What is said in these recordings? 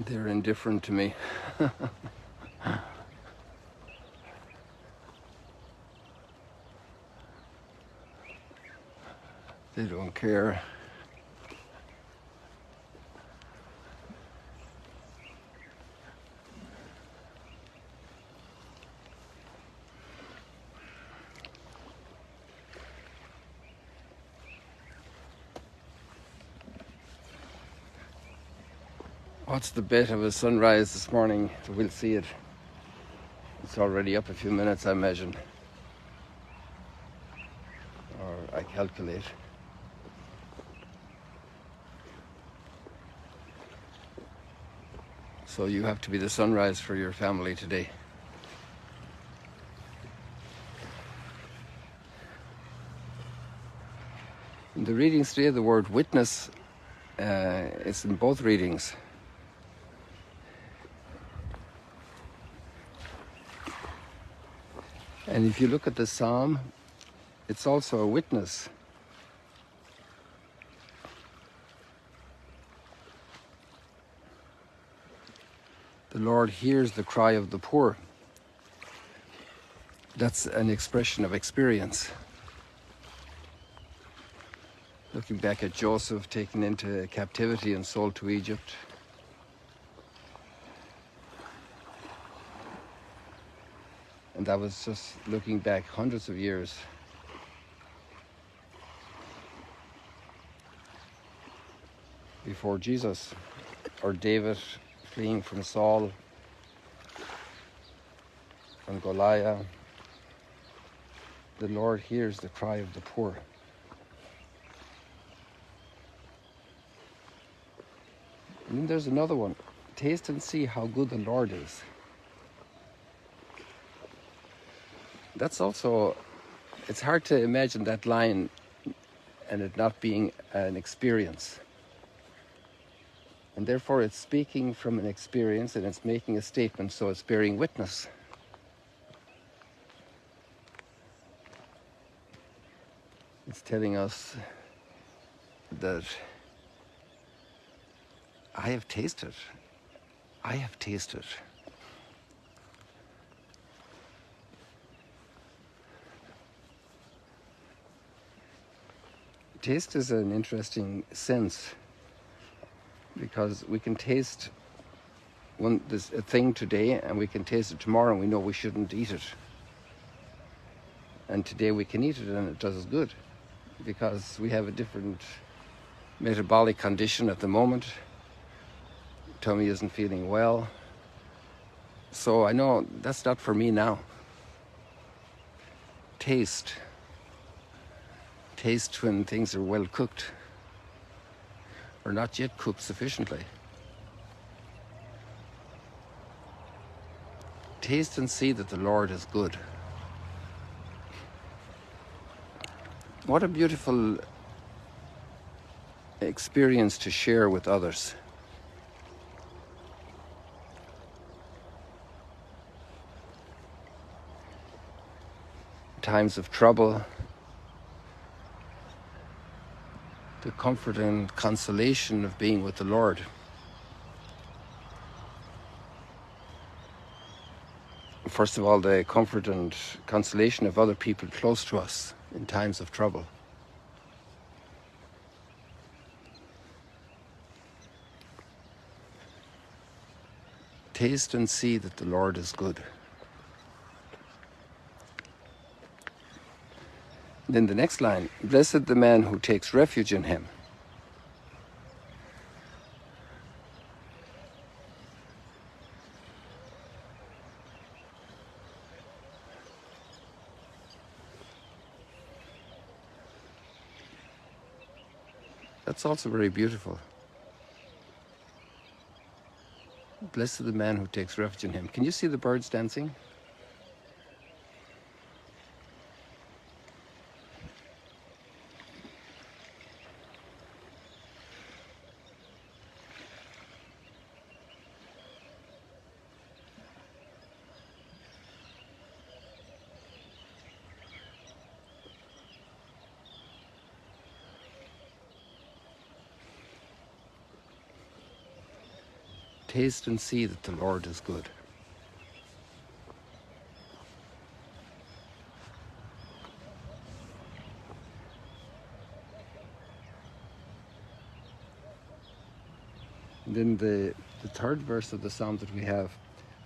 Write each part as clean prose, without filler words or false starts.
They're indifferent to me. They don't care. What's the bet of a sunrise this morning? We'll see it. It's already up a few minutes, I imagine. Or I calculate. So you have to be the sunrise for your family today. In the readings today, the word witness is in both readings. And if you look at the psalm, it's also a witness. The Lord hears the cry of the poor. That's an expression of experience. Looking back at Joseph taken into captivity and sold to Egypt. And that was just looking back hundreds of years. Before Jesus, or David fleeing from Saul, from Goliath. The Lord hears the cry of the poor. And then there's another one. Taste and see how good the Lord is. That's also, it's hard to imagine that line and it not being an experience. And therefore it's speaking from an experience and it's making a statement, so it's bearing witness. It's telling us that I have tasted. I have tasted. Taste is an interesting sense because we can taste a thing today and we can taste it tomorrow and we know we shouldn't eat it. And today we can eat it and it does us good because we have a different metabolic condition at the moment. Tummy isn't feeling well. So I know that's not for me now. Taste. Taste when things are well cooked or not yet cooked sufficiently. Taste and see that the Lord is good. What a beautiful experience to share with others. Times of trouble, the comfort and consolation of being with the Lord. First of all, the comfort and consolation of other people close to us in times of trouble. Taste and see that the Lord is good. Then the next line, blessed the man who takes refuge in him. That's also very beautiful. Blessed the man who takes refuge in him. Can you see the birds dancing? taste and see that the Lord is good. And then the third verse of the psalm that we have,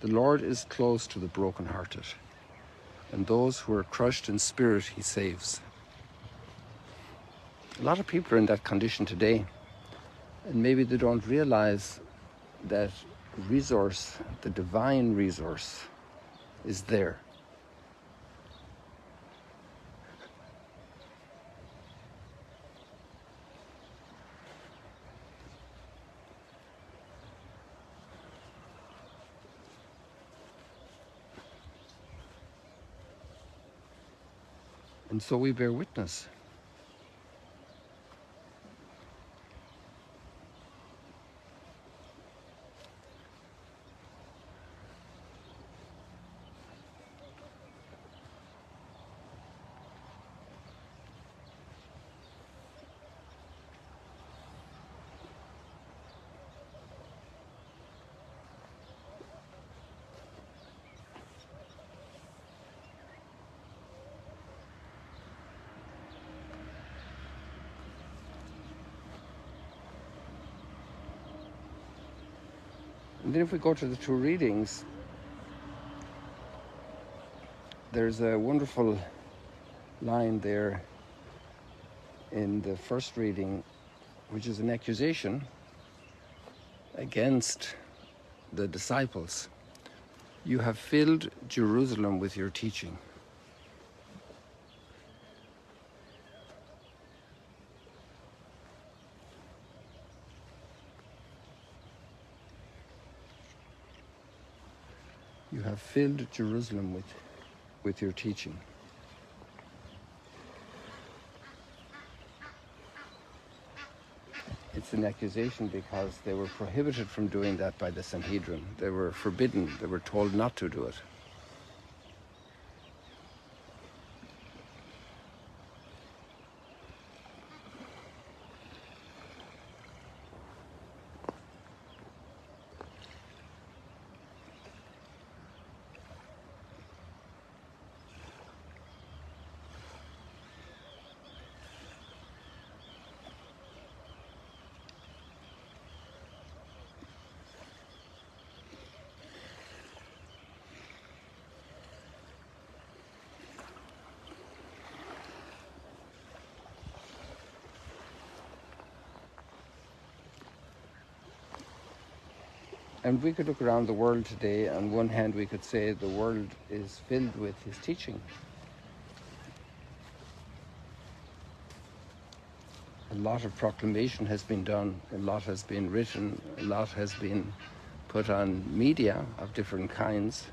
the Lord is close to the brokenhearted, and those who are crushed in spirit he saves. A lot of people are in that condition today, and maybe they don't realize that resource, the divine resource, is there. And so we bear witness. And then if we go to the two readings, there's a wonderful line there in the first reading, which is an accusation against the disciples. You have filled Jerusalem with your teaching. You have filled Jerusalem with your teaching. It's an accusation because they were prohibited from doing that by the Sanhedrin. They were forbidden. They were told not to do it. And we could look around the world today. On one hand, we could say the world is filled with his teaching. A lot of proclamation has been done, a lot has been written, a lot has been put on media of different kinds.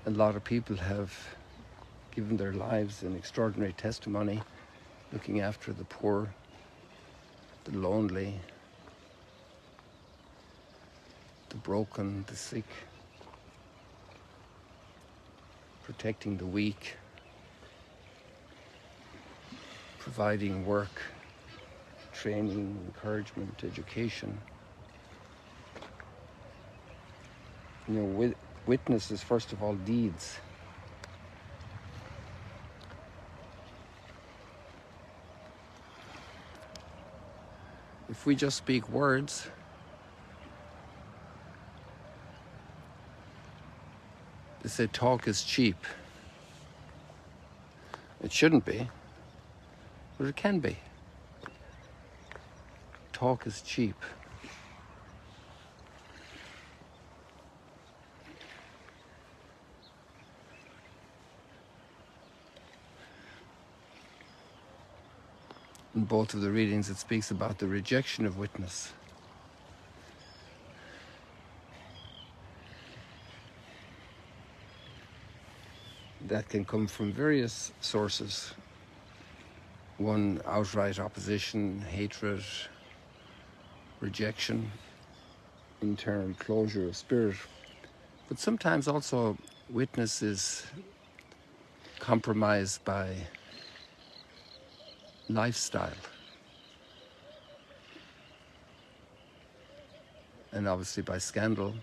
A lot of people have given their lives in extraordinary testimony, looking after the poor, the lonely, the broken, the sick, protecting the weak, providing work, training, encouragement, education. You know, witness is first of all deeds. If we just speak words, they say talk is cheap. It shouldn't be, but it can be. Talk is cheap. In both of the readings, it speaks about the rejection of witness. That can come from various sources. One, outright opposition, hatred, rejection, internal closure of spirit. But sometimes also witness is compromised by lifestyle. And obviously by scandal.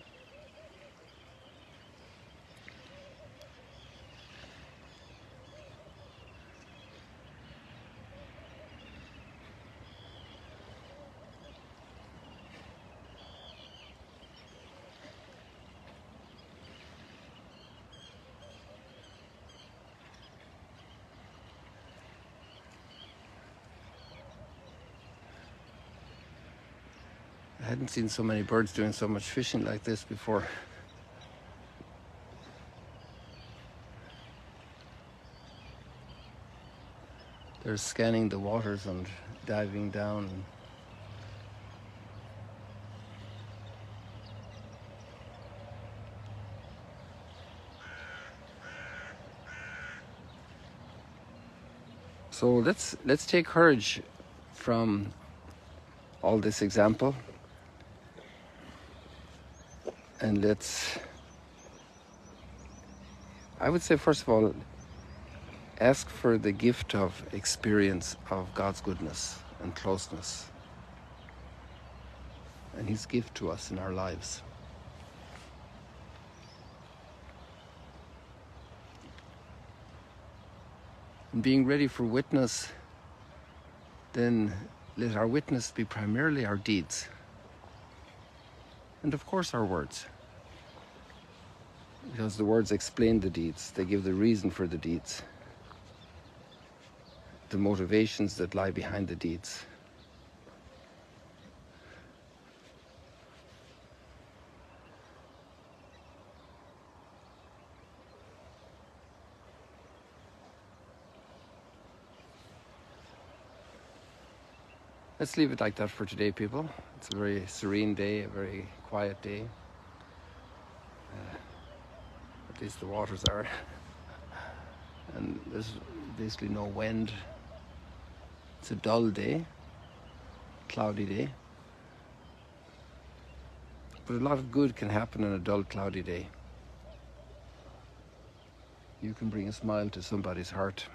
I hadn't seen so many birds doing so much fishing like this before. They're scanning the waters and diving down. So let's take courage from all this example, and I would say, first of all, ask for the gift of experience of God's goodness and closeness and His gift to us in our lives. And being ready for witness, then let our witness be primarily our deeds. And of course our words. Because the words explain the deeds. They give the reason for the deeds. The motivations that lie behind the deeds. Let's leave it like that for today, people. It's a very serene day, a very quiet day. At least the waters are. And there's basically no wind. It's a dull day, cloudy day. But a lot of good can happen on a dull, cloudy day. You can bring a smile to somebody's heart.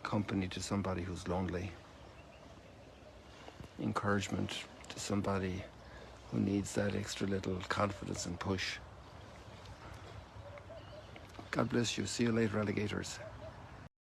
Company to somebody who's lonely. Encouragement to somebody who needs that extra little confidence and push. God bless you. See you later, alligators.